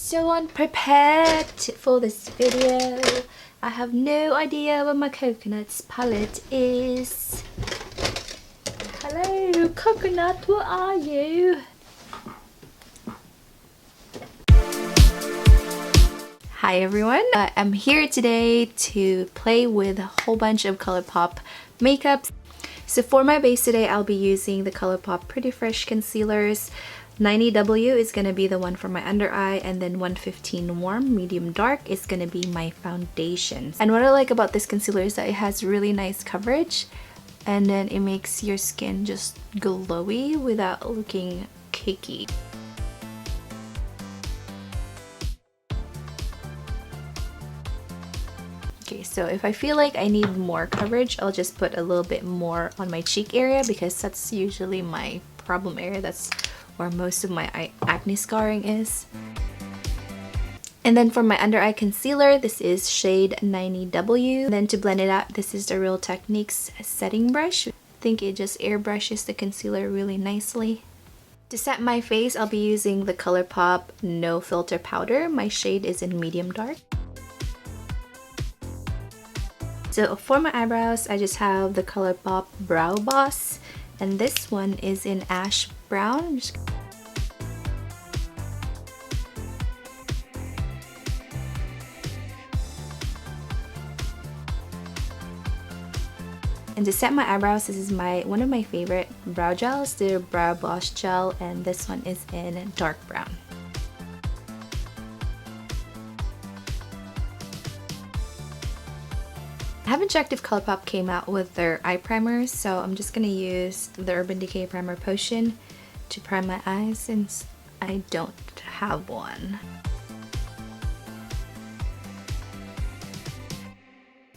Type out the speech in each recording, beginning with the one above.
So unprepared for this video. I have no idea what my coconut's palette is. Hello, coconut, what are you? Hi everyone, I'm here today to play with a whole bunch of Colourpop makeups. So for my base today, I'll be using the Colourpop Pretty Fresh concealers. 90W is going to be the one for my under eye, and then 115 Warm Medium Dark is going to be my foundation. And what I like about this concealer is that it has really nice coverage, and then it makes your skin just glowy without looking cakey. Okay, so if I feel like I need more coverage, I'll just put a little bit more on my cheek area because that's usually my problem area. That's where most of my acne scarring is. And then for my under eye concealer, this is shade 90W. Then to blend it out, this is the Real Techniques setting brush. I think it just airbrushes the concealer really nicely. To set my face, I'll be using the Colourpop No Filter powder. My shade is in medium dark. So for my eyebrows, I just have the Colourpop Brow Boss, and this one is in ash brown. And to set my eyebrows, this is one of my favorite brow gels, the Brow Boss gel, and this one is in dark brown. I haven't checked if Colourpop came out with their eye primers, so I'm just going to use the Urban Decay Primer Potion to prime my eyes since I don't have one.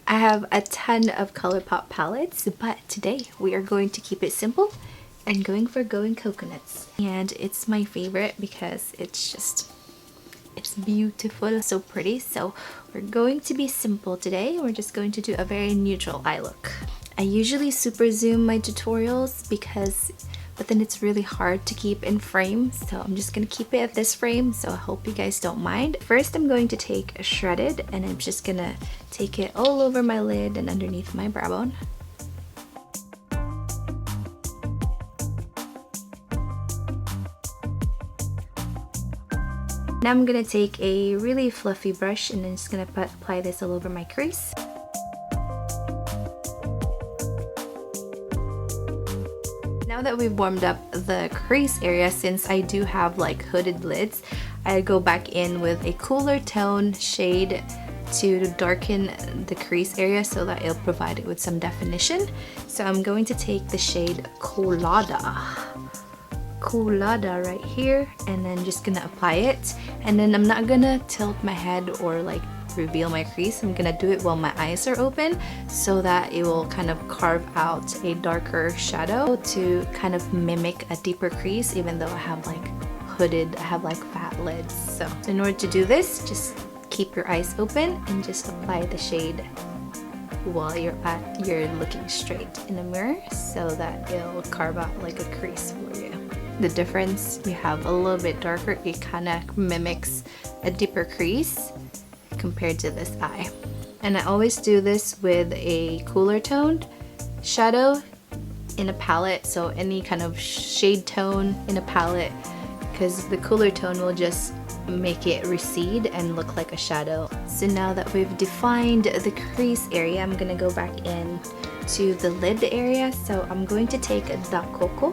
I have a ton of Colourpop palettes, but today we are going to keep it simple and going for Going Coconuts. And it's my favorite because it's beautiful, so pretty. So we're going to be simple today. We're just going to do a very neutral eye look. I usually super zoom my tutorials but then it's really hard to keep in frame, so I'm just gonna keep it at this frame, so I hope you guys don't mind. First, I'm going to take a shredded, and I'm just gonna take it all over my lid and underneath my brow bone. Now I'm gonna take a really fluffy brush and I'm just gonna apply this all over my crease. Now that we've warmed up the crease area, since I do have like hooded lids, I go back in with a cooler tone shade to darken the crease area so that it'll provide it with some definition. So I'm going to take the shade Colada right here, and then just gonna apply it. And then I'm not gonna tilt my head or like reveal my crease. I'm gonna do it while my eyes are open so that it will kind of carve out a darker shadow to kind of mimic a deeper crease, even though I have like fat lids. So in order to do this, just keep your eyes open and just apply the shade while you're looking straight in the mirror so that it'll carve out like a crease for you. The difference, you have a little bit darker, it kind of mimics a deeper crease compared to this eye. And I always do this with a cooler toned shadow in a palette, so any kind of shade tone in a palette, because the cooler tone will just make it recede and look like a shadow. So now that we've defined the crease area, I'm gonna go back in to the lid area. So I'm going to take the Cocoa,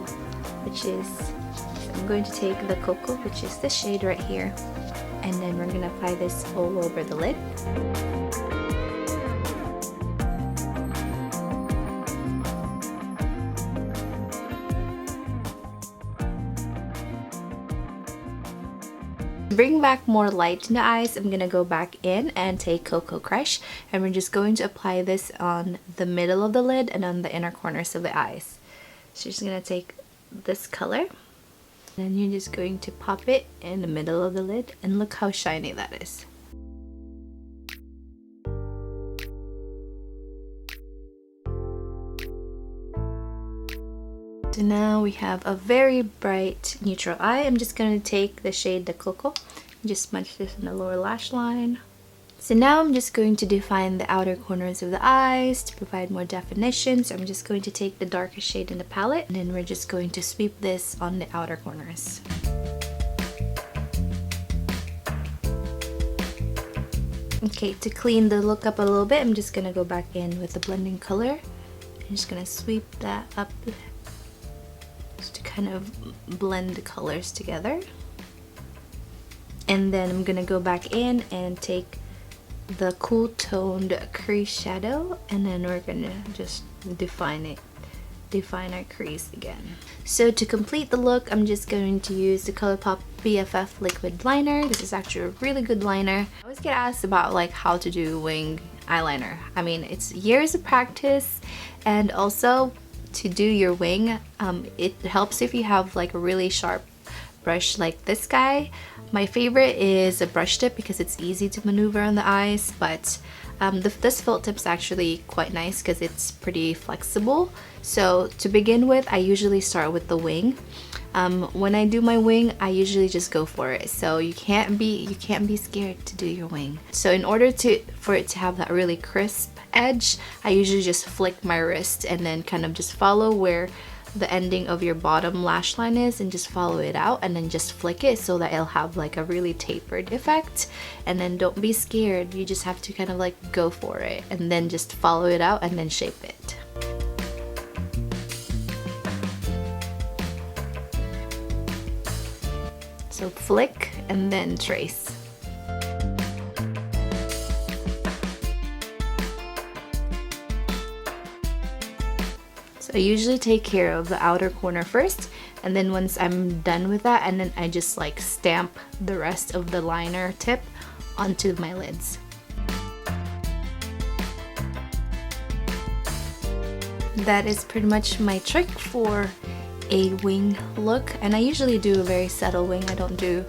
which is this shade right here, and then we're gonna apply this all over the lid. To bring back more light in the eyes, I'm gonna go back in and take Cocoa Crush, and we're just going to apply this on the middle of the lid and on the inner corners of the eyes. So you're just gonna take this color, then you're just going to pop it in the middle of the lid, and look how shiny that is. So now we have a very bright neutral eye. I'm just going to take the shade the Cocoa Just smudge this in the lower lash line. So now I'm just going to define the outer corners of the eyes to provide more definition. So I'm just going to take the darkest shade in the palette, and then we're just going to sweep this on the outer corners. Okay, to clean the look up a little bit, I'm just gonna go back in with the blending color. I'm just gonna sweep that up just to kind of blend the colors together. And then I'm gonna go back in and take the cool toned crease shadow, and then we're gonna just define our crease again. So to complete the look, I'm just going to use the Colourpop BFF liquid liner. This is actually a really good liner. I always get asked about like how to do wing eyeliner. I mean, it's years of practice, and also to do your wing, it helps if you have like a really sharp brush like this guy. My favorite is a brush tip because it's easy to maneuver on the eyes, but this felt tip's actually quite nice because it's pretty flexible. So to begin with, I usually start with the wing. When I do my wing, I usually just go for it. So you can't be scared to do your wing. So in order for it to have that really crisp edge, I usually just flick my wrist and then kind of just follow where the ending of your bottom lash line is, and just follow it out and then just flick it so that it'll have like a really tapered effect. And then don't be scared, you just have to kind of like go for it and then just follow it out and then shape it. So flick and then trace. I usually take care of the outer corner first, and then once I'm done with that, and then I just like stamp the rest of the liner tip onto my lids. That is pretty much my trick for a wing look, and I usually do a very subtle wing. I don't do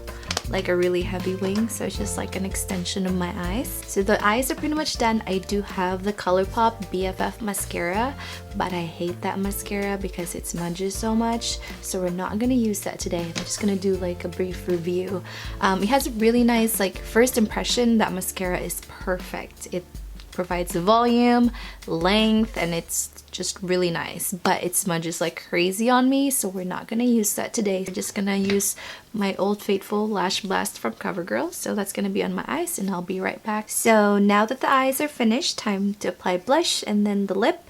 like a really heavy wing, so it's just like an extension of my eyes. So the eyes are pretty much done. I do have the Colourpop BFF mascara, but I hate that mascara because it smudges so much, so we're not gonna use that today. I'm just gonna do like a brief review. It has a really nice like first impression. That mascara is perfect. It provides volume, length, and it's just really nice, but it smudges like crazy on me, so we're not gonna use that today. We're just gonna use my Old Faithful Lash Blast from CoverGirl, so that's gonna be on my eyes, and I'll be right back. So now that the eyes are finished, time to apply blush and then the lip.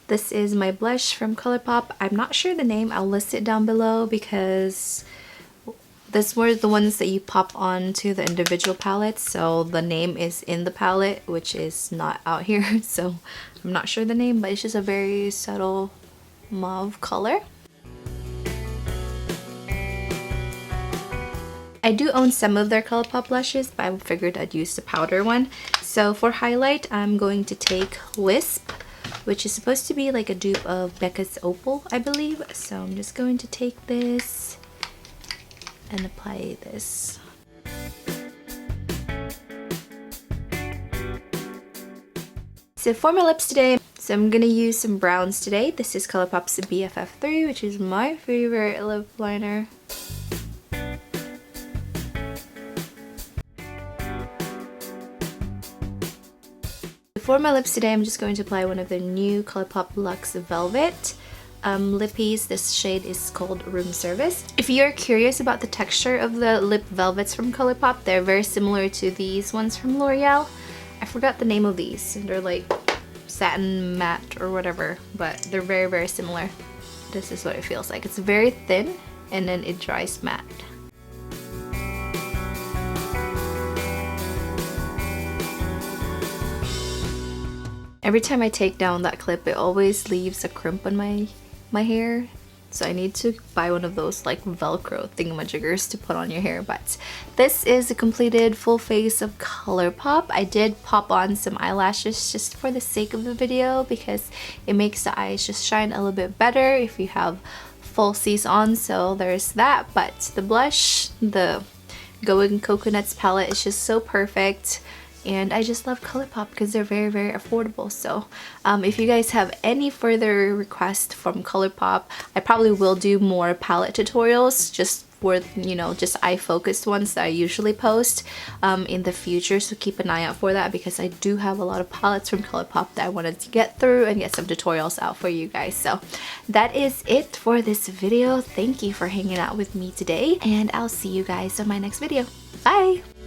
This is my blush from Colourpop. I'm not sure the name, I'll list it down below because these were the ones that you pop onto the individual palettes, so the name is in the palette, which is not out here, so I'm not sure the name, but it's just a very subtle mauve color. I do own some of their Colourpop blushes, but I figured I'd use the powder one. So for highlight, I'm going to take Wisp, which is supposed to be like a dupe of Becca's Opal, I believe. So I'm just going to take this and apply this. So for my lips today, so I'm gonna use some browns today. This is Colourpop's BFF3, which is my favorite lip liner. For my lips today, I'm just going to apply one of the new Colourpop Luxe Velvet lippies. This shade is called Room Service. If you're curious about the texture of the lip velvets from Colourpop, they're very similar to these ones from L'Oreal. I forgot the name of these. They're like satin matte or whatever, but they're very, very similar. This is what it feels like. It's very thin and then it dries matte. Every time I take down that clip, it always leaves a crimp on my hair. So I need to buy one of those like Velcro thingamajiggers to put on your hair. But this is a completed full face of Colourpop. I did pop on some eyelashes just for the sake of the video because it makes the eyes just shine a little bit better if you have falsies on. So there's that. But the blush, the Going Coconuts palette is just so perfect. And I just love Colourpop because they're very, very affordable. So if you guys have any further requests from Colourpop, I probably will do more palette tutorials just were, you know, just eye focused ones that I usually post in the future, so keep an eye out for that, because I do have a lot of palettes from Colourpop that I wanted to get through and get some tutorials out for you guys. So that is it for this video. Thank you for hanging out with me today, and I'll see you guys on my next video. Bye!